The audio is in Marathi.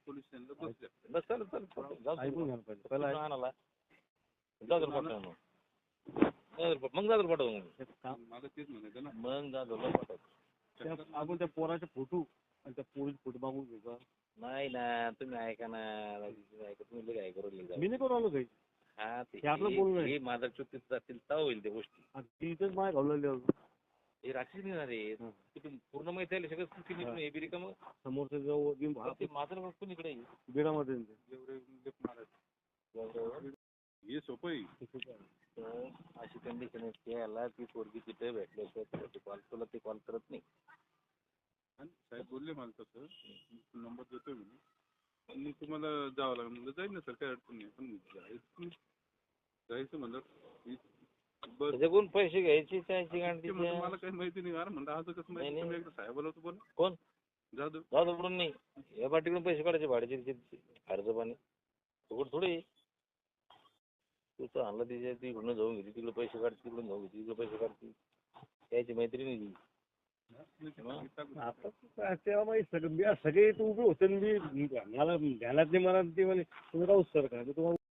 पोलीस स्टेशनला बसल्या. बस चालेल चालेल ऐकून घ्या पाहिजे पहिला आणाला जाधव पाठव मग जाधव पाठव मला तेच म्हणायचं ना. मग जाधवला पाठव. आपण त्या पोराचे फोटो आणि त्या पोरीचे फोटो मागून घेऊ का? नाही ना तुम्ही ऐका ना ऐका तुम्ही लगे ऐकू मी नाही करू आलो काही हा हे आपलं बोलणं आहे. हे माझ्या चुकीत जातील तेव्हा होईल त्या गोष्टी. तिथेच माय घालवले हे रात्री निघणार आहे तिथून पूर्ण माहिती आहे सगळं चुकी निघून हे बिरी का मग समोरच्या जवळ ते माझं पण इकडे बिडामध्ये एवढे लेप मारायचं हे सोपं आहे. तर अशी कंडिशन आहे याला ती पोरगी तिथे भेटल्याशिवाय तुला ते कॉल करत नाही. आणि साहेब बोलले मला तसं नंबर देतोय म्हणे पण मग तुम्हाला जावं लागेल म्हणलं जाईल ना सर काही अडचण नाही पण जायचं म्हणलं बस त्याच्याकडून पैसे घ्यायचे त्याची गांडी मला काही माहिती नाही यार म्हणलं आज कसं माहिती तुम्ही एकदा साहेबाला होतं बोला कोण जाधव जाधवकडून नाही या पार्टीकडून पैसे काढायचे भाड्याचे खर्च पाणी फुकट थोडे तू तर आणला तिच्या तिकडून जाऊन घेते तिकडे पैसे काढते तिकडून जाऊन घेते तिकडे पैसे काढते त्याची मैत्रिणी ती आता तेव्हा माहिती सगळे तू उभे होते मला ध्यानात नाही मला ते म्हणे तुम्ही राहू सर का तुम्हाला